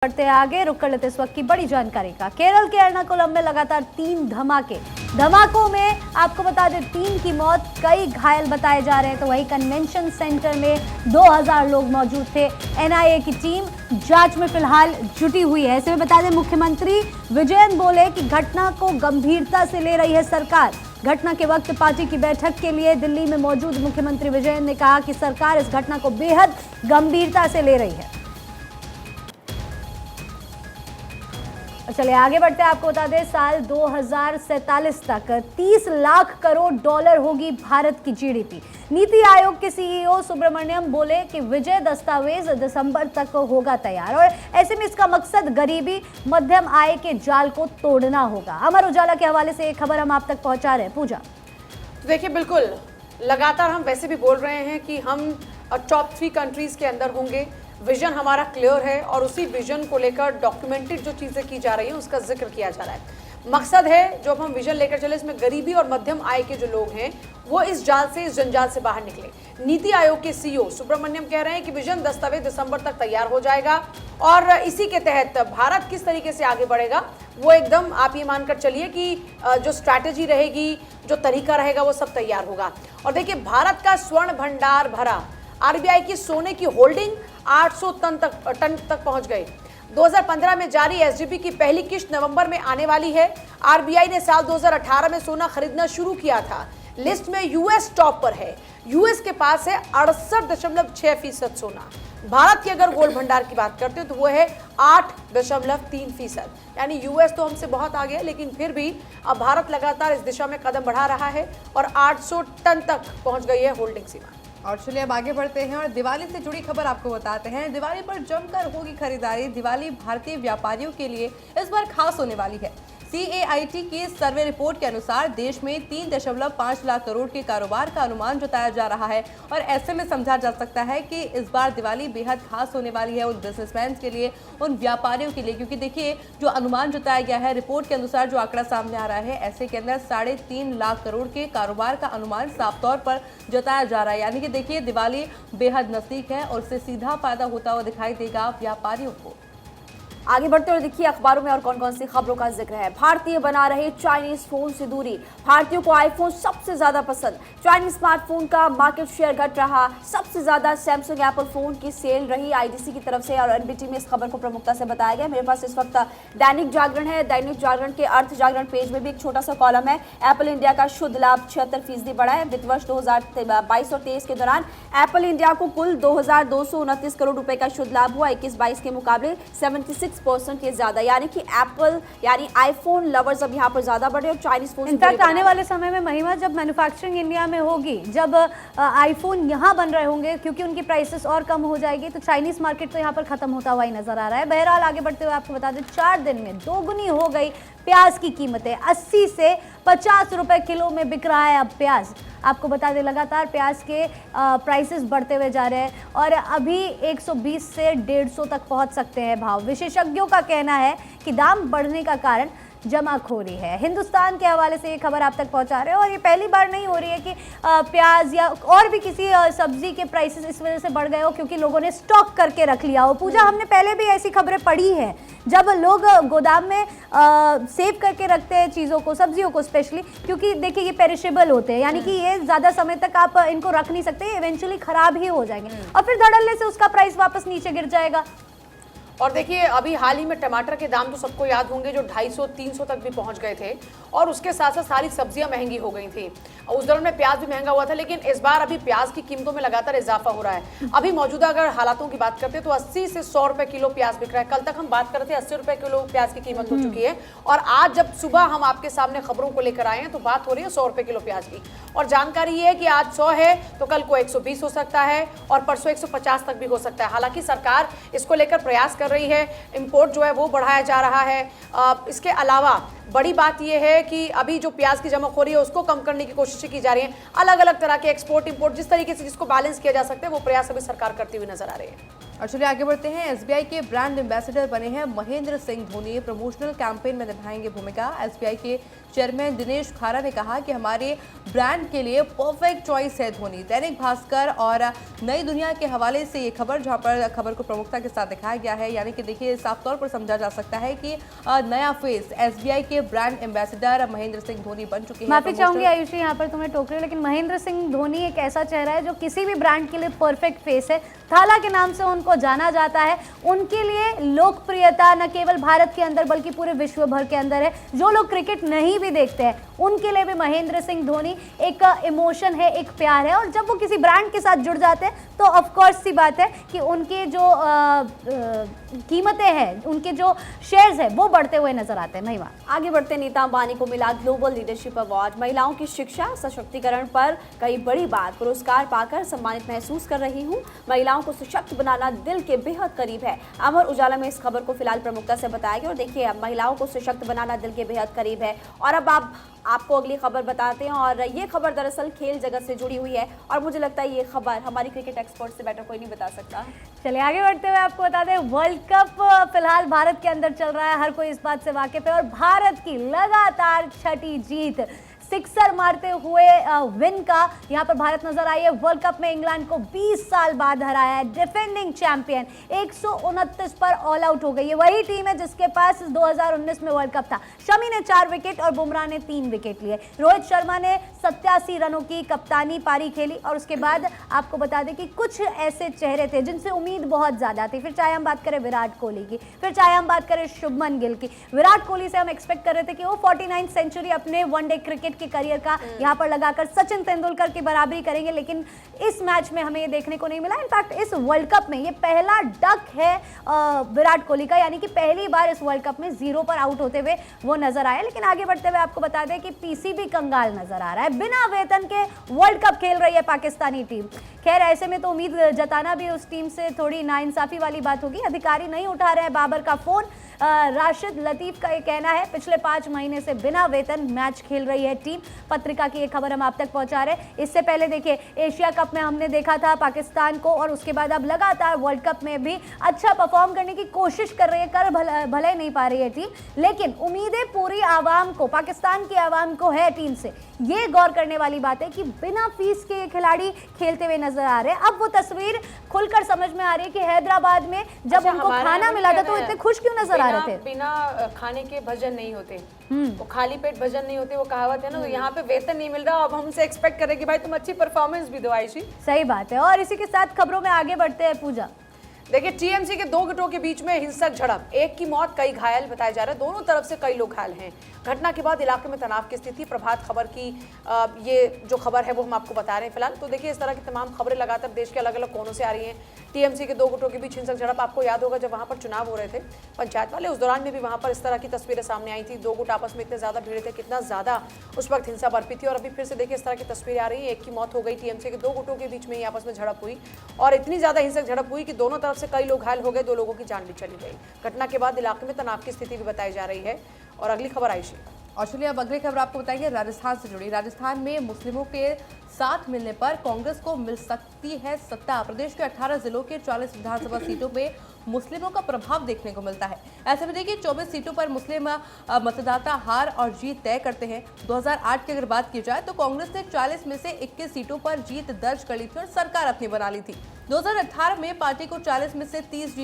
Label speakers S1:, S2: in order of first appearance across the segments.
S1: बढ़ते हैं आगे, रुक कर लेते इस वक्त की बड़ी जानकारी का। केरल के एर्नाकुलम में लगातार 3 धमाके। धमाकों में आपको बता दें 3 की मौत, कई घायल बताए जा रहे हैं। तो वही कन्वेंशन सेंटर में 2000 लोग मौजूद थे। एनआईए की टीम जांच में फिलहाल जुटी हुई है। ऐसे में बता दें मुख्यमंत्री विजयन बोले कि घटना को गंभीरता से ले रही है सरकार। घटना के वक्त पार्टी की बैठक के लिए दिल्ली में मौजूद मुख्यमंत्री विजयन ने कहा कि सरकार इस घटना को बेहद गंभीरता से ले रही है। चलिए आगे बढ़ते हैं, आपको बता दें साल 2047 तक 30 लाख करोड़ डॉलर होगी भारत की जीडीपी। नीति आयोग के सीईओ सुब्रमण्यम बोले कि विजय दस्तावेज दिसंबर तक होगा तैयार और ऐसे में इसका मकसद गरीबी, मध्यम आय के जाल को तोड़ना होगा। अमर उजाला के हवाले से एक खबर हम आप तक पहुंचा रहे हैं। पूजा,
S2: देखिए बिल्कुल लगातार हम वैसे भी बोल रहे हैं कि हम टॉप 3 कंट्रीज के अंदर होंगे। विजन हमारा क्लियर है और उसी विजन को लेकर डॉक्यूमेंटेड जो चीज़ें की जा रही हैं उसका जिक्र किया जा रहा है। मकसद है जो हम विजन लेकर चले, इसमें गरीबी और मध्यम आय के जो लोग हैं वो इस जाल से, इस जंजाल से बाहर निकले। नीति आयोग के सीईओ सुब्रमण्यम कह रहे हैं कि विजन दस्तावेज दिसंबर तक तैयार हो जाएगा और इसी के तहत भारत किस तरीके से आगे बढ़ेगा वो एकदम आप ये मानकर चलिए कि जो स्ट्रैटेजी रहेगी, जो तरीका रहेगा वो सब तैयार होगा। और देखिए भारत का स्वर्ण भंडार भरा, आरबीआई की सोने की होल्डिंग 800 टन तक पहुंच गए। 2015 में जारी एसजीपी की पहली किश्त नवंबर में आने वाली है। आरबीआई ने साल 2018 में सोना खरीदना शुरू किया था। लिस्ट में यूएस टॉप पर है। यूएस के पास है 68.6% सोना। भारत की अगर गोल्ड भंडार की बात करते हो तो वो है 8.3%। यानी यूएस तो हमसे बहुत आगे है, लेकिन फिर भी अब भारत लगातार इस दिशा में कदम बढ़ा रहा है और 800 टन तक पहुंच गई है होल्डिंग सीमा।
S3: और चलिए अब आगे बढ़ते हैं और दिवाली से जुड़ी खबर आपको बताते हैं। दिवाली पर जमकर होगी खरीदारी। दिवाली भारतीय व्यापारियों के लिए इस बार खास होने वाली है। CAIT की सर्वे रिपोर्ट के अनुसार देश में 3.5 लाख करोड़ के कारोबार का अनुमान जताया जा रहा है और ऐसे में समझा जा सकता है कि इस बार दिवाली बेहद खास होने वाली है उन बिजनेसमैन के लिए, उन व्यापारियों के लिए। क्योंकि देखिए जो अनुमान जताया गया है, रिपोर्ट के अनुसार जो आंकड़ा सामने आ रहा है, ऐसे के अंदर 3.5 लाख करोड़ के कारोबार का अनुमान साफ तौर पर जताया जा रहा है। यानी कि देखिए दिवाली बेहद नजदीक है और उससे सीधा फायदा होता हुआ दिखाई देगा व्यापारियों को।
S4: आगे बढ़ते हुए देखिए अखबारों में और कौन कौन सी खबरों का जिक्र है। भारतीय बना रहे चाइनीज फोन से दूरी, भारतीयों को आईफोन सबसे ज्यादा पसंद। चाइनीज स्मार्टफोन का मार्केट शेयर घट रहा, सबसे ज्यादा सैमसंग एप्पल फोन की सेल रही आईडीसी की तरफ से और एनबीटी में इस खबर को प्रमुखता से बताया गया। मेरे पास इस वक्त दैनिक जागरण है। दैनिक जागरण के अर्थ जागरण पेज में भी एक छोटा सा कॉलम है। एप्पल इंडिया का शुद्ध लाभ 76% बढ़ा है। वित्त वर्ष 2022 और 23 के दौरान एप्पल इंडिया को कुल 2229 करोड़ रुपए का शुद्ध लाभ हुआ। 21-22 के मुकाबले 76% ये ज्यादा, यानी कि एप्पल यानी आईफोन लवर्स अब यहाँ पर ज्यादा बढ़े और चाइनीज फोन
S1: इनफैक्ट आने वाले समय में महिमा जब मैन्युफैक्चरिंग इंडिया में होगी, जब आईफोन यहाँ बन रहे होंगे क्योंकि उनकी प्राइसेस और कम हो जाएगी, तो चाइनीज मार्केट तो यहाँ पर खत्म होता हुआ ही नजर आ रहा है। बहरहाल आगे बढ़ते हुए आपको बता दें 4 दिन में दोगुनी हो गई प्याज की कीमतें। 80 से 50 रुपए किलो में बिक रहा है अब प्याज। आपको बता दें लगातार प्याज के प्राइसेस बढ़ते हुए जा रहे हैं और अभी 120 से 150 तक पहुंच सकते हैं भाव। विशेषज्ञों का कहना है कि दाम बढ़ने का कारण जमाखोरी है। हिंदुस्तान के हवाले से ये खबर आप तक पहुंचा रहे हैं और ये पहली बार नहीं हो रही है कि प्याज या और भी किसी सब्जी के प्राइसेस इस वजह से बढ़ गए हो क्योंकि लोगों ने स्टॉक करके रख लिया हो। पूजा, हमने पहले भी ऐसी खबरें पढ़ी हैं जब लोग गोदाम में सेव करके रखते हैं चीज़ों को, सब्जियों को स्पेशली, क्योंकि देखिए ये पेरिशेबल होते हैं, यानी कि ये ज़्यादा समय तक आप इनको रख नहीं सकते, इवेंचुअली खराब ही हो जाएंगे और फिर धड़ल्ले से उसका प्राइस वापस नीचे गिर जाएगा।
S2: और देखिए अभी हाल ही में टमाटर के दाम तो सबको याद होंगे जो 250-300 तक भी पहुंच गए थे और उसके साथ साथ सारी सब्जियां महंगी हो गई थी। उस दौरान में प्याज भी महंगा हुआ था, लेकिन इस बार अभी प्याज की कीमतों में लगातार इजाफा हो रहा है। अभी मौजूदा अगर हालातों की बात करते हैं तो 80 से 100 रुपए किलो प्याज बिक रहा है। कल तक हम बात कर रहे थे 80 रुपए किलो प्याज की कीमत हो चुकी है और आज जब सुबह हम आपके सामने खबरों को लेकर आए हैं तो बात हो रही है 100 रुपए किलो प्याज की। और जानकारी ये है कि आज 100 है तो कल को 120 हो सकता है और परसों 150 तक भी हो सकता है। हालांकि सरकार इसको लेकर प्रयास कर रही है, इंपोर्ट जो है वो बढ़ाया जा रहा है। इसके अलावा बड़ी बात यह है कि अभी जो प्याज की जमाखोरी है उसको कम करने की कोशिशें की जा रही हैं। अलग अलग तरह के एक्सपोर्ट इंपोर्ट जिस तरीके से जिसको बैलेंस किया जा सकता है वो प्रयास अभी सरकार करती हुई नजर आ रही है।
S3: और चलिए आगे बढ़ते हैं। एसबीआई के ब्रांड एम्बेसडर बने हैं महेंद्र सिंह धोनी। प्रमोशनल कैंपेन में निभाएंगे भूमिका। एसबीआई के चेयरमैन दिनेश खारा ने कहा कि हमारे ब्रांड के लिए परफेक्ट चॉइस है धोनी। दैनिक भास्कर और नई दुनिया के हवाले से ये खबर, जहां पर खबर को प्रमुखता के साथ दिखाया गया है, यानी कि देखिए साफ तौर पर समझा जा सकता है कि नया फेस एसबीआई के ब्रांड एम्बेसडर महेंद्र सिंह धोनी बन चुके हैं।
S1: माफी चाहूंगी आयुषी, यहाँ पर तुम्हें टोक रही हूं, लेकिन महेंद्र सिंह धोनी एक ऐसा चेहरा है जो किसी भी ब्रांड के लिए परफेक्ट फेस है। थाला के नाम से उनको जाना जाता है। उनके लिए लोकप्रियता न केवल भारत के अंदर बल्कि पूरे विश्व भर के अंदर है। जो लोग क्रिकेट नहीं भी देखते हैं उनके लिए भी महेंद्र सिंह धोनी एक इमोशन है, एक प्यार है। और जब वो किसी ब्रांड के साथ जुड़ जाते हैं तो ऑफ कोर्स सी बात है कि उनके जो कीमतें हैं, उनके जो शेयर्स हैं वो बढ़ते हुए नजर आते हैं। महिमा
S4: आगे बढ़ते नीता अंबानी को मिला ग्लोबल लीडरशिप अवार्ड। महिलाओं की शिक्षा सशक्तिकरण पर कई बड़ी बात, पुरस्कार पाकर सम्मानित महसूस कर रही हूँ। महिलाओं को सशक्त बनाना दिल के बेहद करीब है। अमर उजाला में इस खबर को फिलहाल प्रमुखता से बताया गया। और देखिए, अब महिलाओं को सशक्त बनाना दिल के बेहद करीब है। और अब आपको अगली खबर बताते हैं। और ये खबर दरअसल खेल जगत से जुड़ी हुई है और मुझे लगता है ये खबर हमारी क्रिकेट एक्सपर्ट से बेटर कोई नहीं बता सकता।
S1: चलिए आगे बढ़ते हुए आपको बता दें, वर्ल्ड कप फिलहाल भारत के अंदर चल रहा है। हर कोई इस बात से वाकिफ है। और भारत की लगातार छठी जीत, सिक्सर मारते हुए विन का यहाँ पर भारत नजर आई है। वर्ल्ड कप में इंग्लैंड को 20 साल बाद हराया है। डिफेंडिंग चैंपियन 129 पर ऑल आउट हो गई है। वही टीम है जिसके पास 2019 में वर्ल्ड कप था। शमी ने 4 विकेट और बुमराह ने 3 विकेट लिए। रोहित शर्मा ने 87 रनों की कप्तानी पारी खेली। और उसके बाद आपको बता दें कि कुछ ऐसे चेहरे थे जिनसे उम्मीद बहुत ज्यादा थी। फिर चाहे हम बात करें विराट कोहली की, फिर चाहे हम बात करें शुभमन गिल की। विराट कोहली से हम एक्सपेक्ट कर रहे थे कि वो 49 सेंचुरी अपने वनडे क्रिकेट के करियर का यहां पर लगाकर सचिन तेंदुलकर की बराबरी करेंगे, लेकिन इस मैच में हमें ये देखने को नहीं मिला। इनफैक्ट इस वर्ल्ड कप में ये पहला डक है विराट कोहली का, यानी कि पहली बार इस वर्ल्ड कप में 0 पर आउट होते हुए वो नजर आए। लेकिन आगे बढ़ते हुए आपको बता दें कि पीसीबी कंगाल नजर आ रहा है। बिना वेतन के वर्ल्ड कप खेल रही है पाकिस्तानी टीम। खैर, ऐसे में तो उम्मीद जताना भी उस टीम से थोड़ी नाइंसाफी वाली बात होगी। अधिकारी नहीं उठा रहे हैं बाबर का फोन। राशिद लतीफ का ये कहना है पिछले 5 महीने से बिना वेतन मैच खेल रही है टीम। पत्रिका की एक खबर हम आप तक पहुंचा रहे हैं। इससे पहले देखिए, एशिया कप में हमने देखा था पाकिस्तान को, और उसके बाद अब लगातार वर्ल्ड कप में भी अच्छा परफॉर्म करने की कोशिश कर रही है। कर भले नहीं पा रही है टीम, लेकिन उम्मीदें पूरी आवाम को, पाकिस्तान की आवाम को है टीम से। ये गौर करने वाली बात है कि बिना फीस के ये खिलाड़ी खेलते हुए नजर आ रहे हैं। अब वो तस्वीर खुलकर समझ में आ रही है कि हैदराबाद में जब उनको खाना मिला था तो इतने खुश क्यों नजर आ रहे थे।
S2: बिना खाने के भजन नहीं होते, वो खाली पेट भजन नहीं होते, वो कहावत है ना। तो यहाँ पे वेतन नहीं मिल रहा, अब हमसे एक्सपेक्ट करें कि भाई तुम अच्छी परफॉर्मेंस भी दो। आयशी,
S1: सही बात है। और इसी के साथ खबरों में आगे बढ़ते हैं। पूजा,
S2: देखिए, टीएमसी के 2 गुटों के बीच में हिंसक झड़प, एक की मौत, कई घायल बताया जा रहा है। दोनों तरफ से कई लोग घायल हैं। घटना के बाद इलाके में तनाव की स्थिति। प्रभात खबर की ये जो खबर है वो हम आपको बता रहे हैं फिलहाल। तो देखिए, इस तरह की तमाम खबरें लगातार देश के अलग अलग कोनों से आ रही हैं। टीएमसी के 2 गुटों के बीच हिंसक झड़प, आपको याद होगा जब वहां पर चुनाव हो रहे थे पंचायत वाले, उस दौरान में भी वहां पर इस तरह की तस्वीरें सामने आई थी। 2 गुट आपस में इतने ज्यादा भिड़े थे, कितना ज्यादा उस वक्त हिंसा बरपी थी। और अभी फिर से देखिए इस तरह की तस्वीरें आ रही हैं। एक की मौत हो गई, टीएमसी के 2 गुटों के बीच में ही आपस में झड़प हुई और इतनी ज्यादा हिंसक झड़प हुई कि दोनों तरफ से कई लोग घायल हो गए, 2 लोगों की जान भी चली गई। घटना के बाद इलाके में तनाव की स्थिति भी बताई जा रही है। और अगली खबर आयशी,
S3: और चलिए अब अगली खबर आपको बताइए राजस्थान से जुड़ी। राजस्थान में मुस्लिमों के साथ मिलने पर कांग्रेस को मिल सकती है सत्ता। प्रदेश के 18 जिलों के 40 विधानसभा सीटों पे मुस्लिमों का प्रभाव देखने को मिलता है। ऐसे में देखिए 24 सीटों पर मुस्लिम मतदाता हार और जीत तय करते हैं। 2008 की अगर बात की जाए तो कांग्रेस ने 40 में से 21 सीटों पर जीत दर्ज कर ली थी और सरकार अपनी बना ली थी। 2018 में पार्टी को 40 में से 30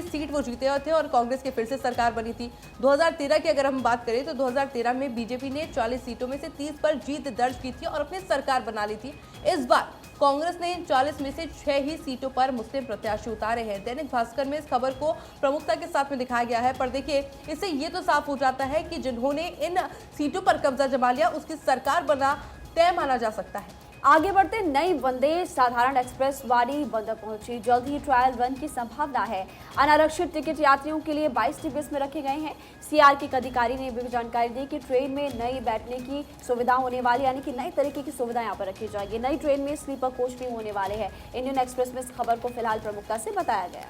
S3: सीट वो जीते थे और कांग्रेस की फिर से सरकार बनी थी। 2013 की अगर हम बात करें तो 2013 में बीजेपी ने 40 सीटों में से 30 पर जीत दर्ज की थी और अपनी सरकार बना ली थी। इस बार कांग्रेस ने 40 में से 6 ही सीटों पर मुस्लिम प्रत्याशी उतारे हैं। दैनिक भास्कर में इस खबर को प्रमुखता के साथ में दिखाया गया है। पर देखिए, इससे ये तो साफ हो जाता है कि जिन्होंने इन सीटों पर कब्जा जमा लिया उसकी सरकार बना तय माना जा सकता है।
S4: आगे बढ़ते, नई वंदे साधारण एक्सप्रेस वारी बंदर पहुंची। जल्द ही ट्रायल रन की संभावना है। अनारक्षित टिकट यात्रियों के लिए 22 डिब्बे में रखे गए हैं। सीआर के एक अधिकारी ने भी जानकारी दी कि ट्रेन में नई बैठने की सुविधा होने वाली, यानी कि नई तरीके की सुविधा यहाँ पर रखी जाएगी। नई ट्रेन में स्लीपर कोच भी होने वाले हैं। इंडियन एक्सप्रेस में इस खबर को फिलहाल प्रमुखता से बताया गया।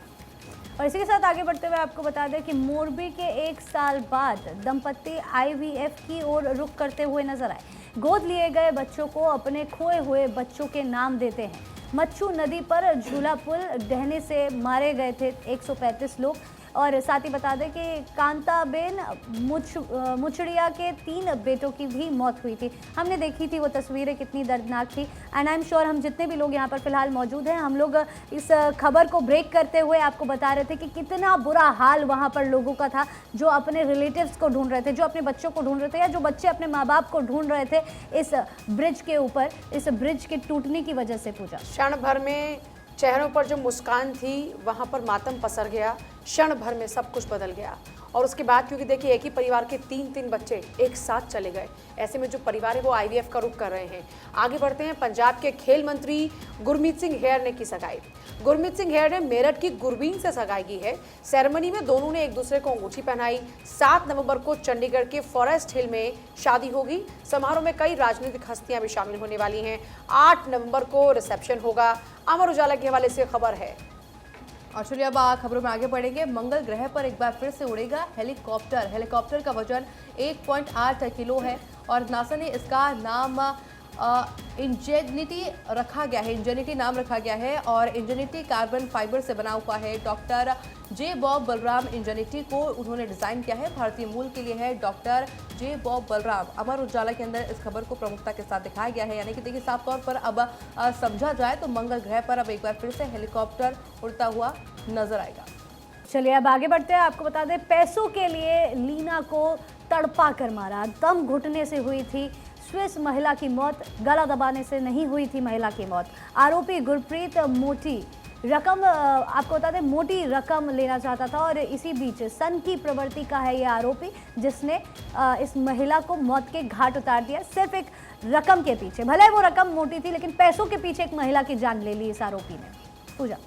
S1: और इसी के साथ आगे बढ़ते हुए आपको बता दें कि मोरबी के 1 साल बाद दंपत्ति आईवीएफ की ओर रुख करते हुए नजर आए। गोद लिए गए बच्चों को अपने खोए हुए बच्चों के नाम देते हैं। मच्छू नदी पर झूला पुल ढहने से मारे गए थे 135 लोग। और साथ ही बता दें कि कांताबेन मुचड़िया के 3 बेटों की भी मौत हुई थी। हमने देखी थी वो तस्वीरें, कितनी दर्दनाक थी। एंड आई एम श्योर हम जितने भी लोग यहाँ पर फिलहाल मौजूद हैं, हम लोग इस खबर को ब्रेक करते हुए आपको बता रहे थे कि कितना बुरा हाल वहाँ पर लोगों का था, जो अपने रिलेटिव्स को ढूंढ रहे थे, जो अपने बच्चों को ढूंढ रहे थे, या जो बच्चे अपने माँ बाप को ढूंढ रहे थे इस ब्रिज के ऊपर, इस ब्रिज के टूटने की वजह से। पूजा,
S2: क्षण भर में चेहरों पर जो मुस्कान थी वहां पर मातम पसर गया, क्षण भर में सब कुछ बदल गया। और उसके बाद क्योंकि देखिए एक ही परिवार के 3 बच्चे एक साथ चले गए, ऐसे में जो परिवार है वो IVF का रुख कर रहे हैं। आगे बढ़ते हैं, पंजाब के खेल मंत्री गुरमीत सिंह हेयर ने की सगाई। गुरमीत सिंह हेयर ने मेरठ की गुरबीन से सगाई की है। सेरेमनी में दोनों ने एक दूसरे को अंगूठी पहनाई। 7 नवंबर को चंडीगढ़ के फॉरेस्ट हिल में शादी होगी। समारोह में कई राजनीतिक हस्तियां भी शामिल होने वाली हैं। 8 नवंबर को रिसेप्शन होगा। अमर उजाला के हवाले से खबर है।
S3: और चलिए अब खबरों में आगे बढ़ेंगे। मंगल ग्रह पर एक बार फिर से उड़ेगा हेलीकॉप्टर। हेलीकॉप्टर का वजन 1.8 किलो है और नासा ने इसका नाम इंजेनिटी रखा गया है। इंजेनिटी नाम रखा गया है और इंजेनिटी कार्बन फाइबर से बना हुआ है। डॉक्टर जे बॉब बलराम इंजेनिटी को उन्होंने डिजाइन किया है। भारतीय मूल के लिए है डॉक्टर जे बॉब बलराम। अमर उजाला के अंदर इस खबर को प्रमुखता के साथ दिखाया गया है। यानी कि देखिए साफ तौर पर अब समझा जाए तो मंगल ग्रह पर अब एक बार फिर से हेलीकॉप्टर उड़ता हुआ नजर आएगा।
S1: चलिए अब आगे बढ़ते हैं। आपको बता दें, पैसों के लिए लीना को तड़पा कर मारा, दम घुटने से हुई थी स्विस महिला की मौत। गला दबाने से नहीं हुई थी महिला की मौत। आरोपी गुरप्रीत मोटी रकम, आपको बता दें, मोटी रकम लेना चाहता था और इसी बीच सन की प्रवृत्ति का है ये आरोपी, जिसने इस महिला को मौत के घाट उतार दिया सिर्फ एक रकम के पीछे। भले वो रकम मोटी थी, लेकिन पैसों के पीछे एक महिला की जान ले ली इस आरोपी ने। पूजा,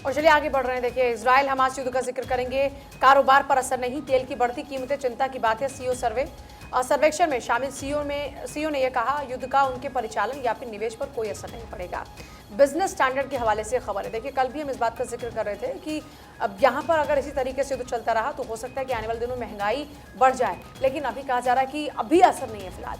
S2: और चलिए आगे बढ़ रहे हैं। देखिए इजराइल हमास युद्ध का जिक्र करेंगे। कारोबार पर असर नहीं, तेल की बढ़ती कीमतें चिंता की बात है। सीओ सर्वेक्षण में शामिल सीओ ने यह कहा, युद्ध का उनके परिचालन या फिर निवेश पर कोई असर नहीं पड़ेगा। बिजनेस स्टैंडर्ड के हवाले से खबर है। देखिए कल भी हम इस बात का जिक्र कर रहे थे कि अब यहाँ पर अगर इसी तरीके से युद्ध चलता रहा तो हो सकता है कि आने वाले दिनों महंगाई बढ़ जाए, लेकिन अभी कहा जा रहा है कि अभी असर नहीं है फिलहाल।